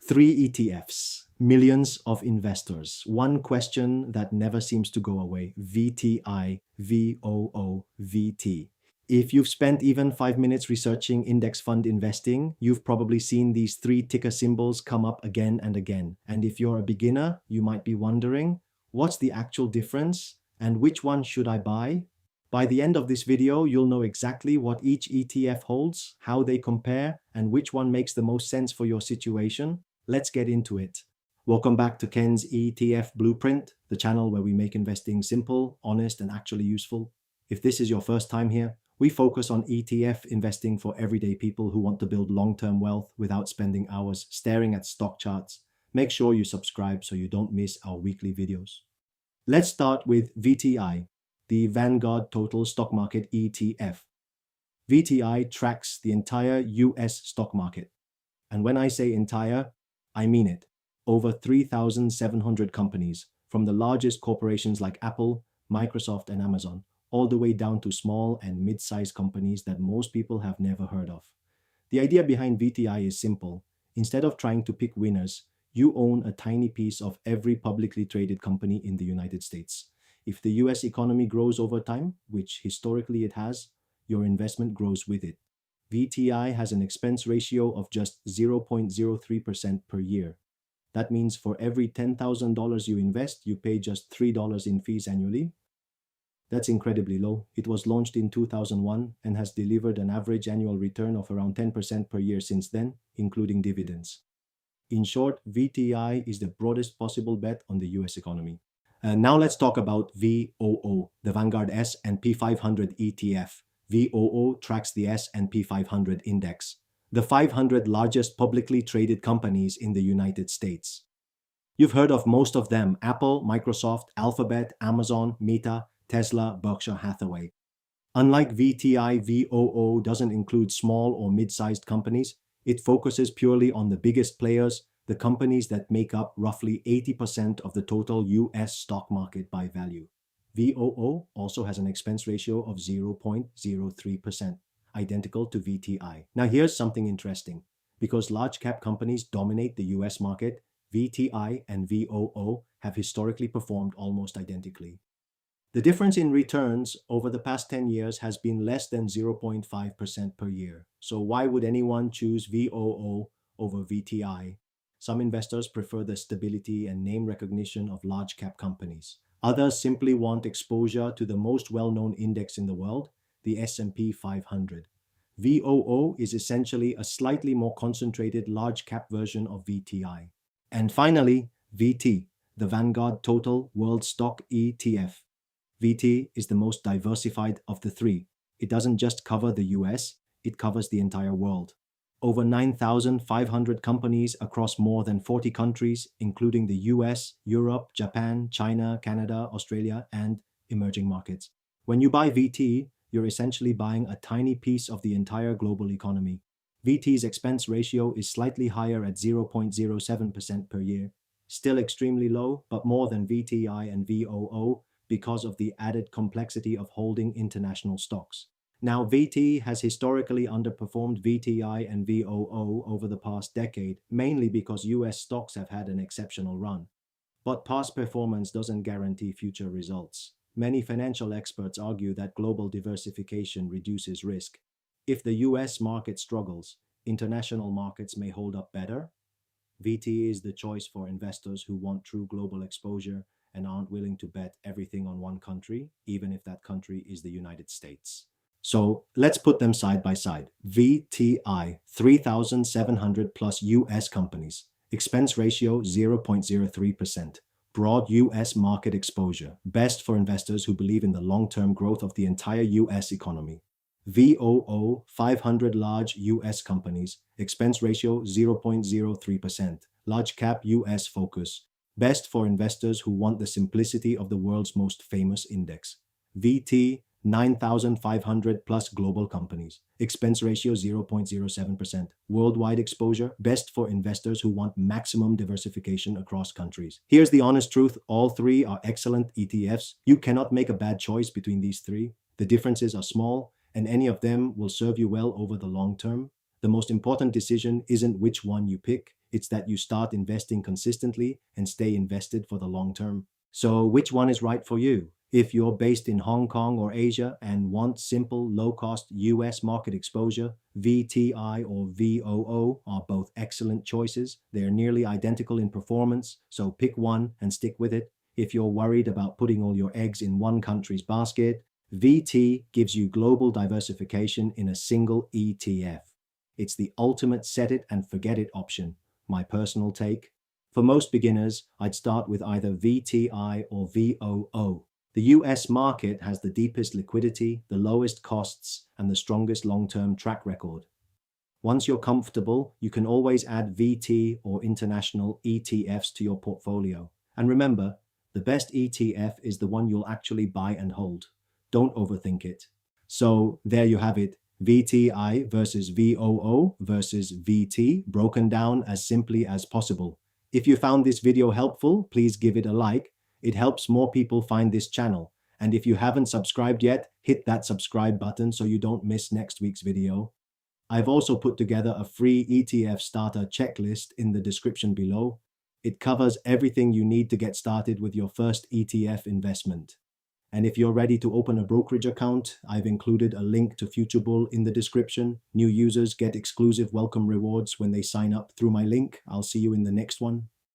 Three ETFs, millions of investors. One question that never seems to go away: VTI, VOO, VT. If you've spent even 5 minutes researching index fund investing, you've probably seen these three ticker symbols come up again and again. And if you're a beginner, you might be wondering, what's the actual difference and which one should I buy? By the end of this video, you'll know exactly what each ETF holds, how they compare, and which one makes the most sense for your situation. Let's get into it. Welcome back to Ken's ETF Blueprint, the channel where we make investing simple, honest, and actually useful. If this is your first time here, we focus on ETF investing for everyday people who want to build long-term wealth without spending hours staring at stock charts. Make sure you subscribe so you don't miss our weekly videos. Let's start with VTI, the Vanguard Total Stock Market ETF. VTI tracks the entire US stock market. And when I say entire, I mean it. Over 3,700 companies, from the largest corporations like Apple, Microsoft, and Amazon, all the way down to small and mid-sized companies that most people have never heard of. The idea behind VTI is simple. Instead of trying to pick winners, you own a tiny piece of every publicly traded company in the United States. If the US economy grows over time, which historically it has, your investment grows with it. VTI has an expense ratio of just 0.03% per year. That means for every $10,000 you invest, you pay just $3 in fees annually. That's incredibly low. It was launched in 2001 and has delivered an average annual return of around 10% per year since then, including dividends. In short, VTI is the broadest possible bet on the US economy. Now let's talk about VOO, the Vanguard S&P 500 ETF. VOO tracks the S&P 500 index, the 500 largest publicly traded companies in the United States. You've heard of most of them: Apple, Microsoft, Alphabet, Amazon, Meta, Tesla, Berkshire Hathaway. Unlike VTI, VOO doesn't include small or mid-sized companies. It focuses purely on the biggest players, the companies that make up roughly 80% of the total US stock market by value. VOO also has an expense ratio of 0.03%, identical to VTI. Now here's something interesting. Because large cap companies dominate the US market, VTI and VOO have historically performed almost identically. The difference in returns over the past 10 years has been less than 0.5% per year. So why would anyone choose VOO over VTI? Some investors prefer the stability and name recognition of large cap companies. Others simply want exposure to the most well-known index in the world, the S&P 500. VOO is essentially a slightly more concentrated large cap version of VTI. And finally, VT, the Vanguard Total World Stock ETF. VT is the most diversified of the three. It doesn't just cover the US, it covers the entire world. Over 9,500 companies across more than 40 countries, including the US, Europe, Japan, China, Canada, Australia, and emerging markets. When you buy VT, you're essentially buying a tiny piece of the entire global economy. VT's expense ratio is slightly higher at 0.07% per year. Still extremely low, but more than VTI and VOO because of the added complexity of holding international stocks. Now, VT has historically underperformed VTI and VOO over the past decade, mainly because US stocks have had an exceptional run. But past performance doesn't guarantee future results. Many financial experts argue that global diversification reduces risk. If the US market struggles, international markets may hold up better. VT is the choice for investors who want true global exposure and aren't willing to bet everything on one country, even if that country is the United States. So let's put them side by side. VTI, 3,700 plus US companies. Expense ratio 0.03%. Broad US market exposure. Best for investors who believe in the long-term growth of the entire US economy. VOO, 500 large US companies. Expense ratio 0.03%. Large cap US focus. Best for investors who want the simplicity of the world's most famous index. VT, 9,500 plus global companies. Expense ratio 0.07%. Worldwide exposure, best for investors who want maximum diversification across countries. Here's the honest truth, all three are excellent ETFs. You cannot make a bad choice between these three. The differences are small, and any of them will serve you well over the long term. The most important decision isn't which one you pick, It's that you start investing consistently and stay invested for the long term. So, which one is right for you? If you're based in Hong Kong or Asia and want simple, low-cost US market exposure, VTI or VOO are both excellent choices. They're nearly identical in performance, so pick one and stick with it. If you're worried about putting all your eggs in one country's basket, VT gives you global diversification in a single ETF. It's the ultimate set it and forget it option. My personal take. For most beginners, I'd start with either VTI or VOO. The US market has the deepest liquidity, the lowest costs, and the strongest long-term track record. Once you're comfortable, you can always add VT or international ETFs to your portfolio. And remember, the best ETF is the one you'll actually buy and hold. Don't overthink it. So there you have it. VTI versus VOO versus VT, broken down as simply as possible. If you found this video helpful, please give it a like. It helps more people find this channel. And if you haven't subscribed yet, hit that subscribe button so you don't miss next week's video. I've also put together a free ETF starter checklist in the description below. It covers everything you need to get started with your first ETF investment. And if you're ready to open a brokerage account, I've included a link to Futurebull in the description. New users get exclusive welcome rewards when they sign up through my link. I'll see you in the next one.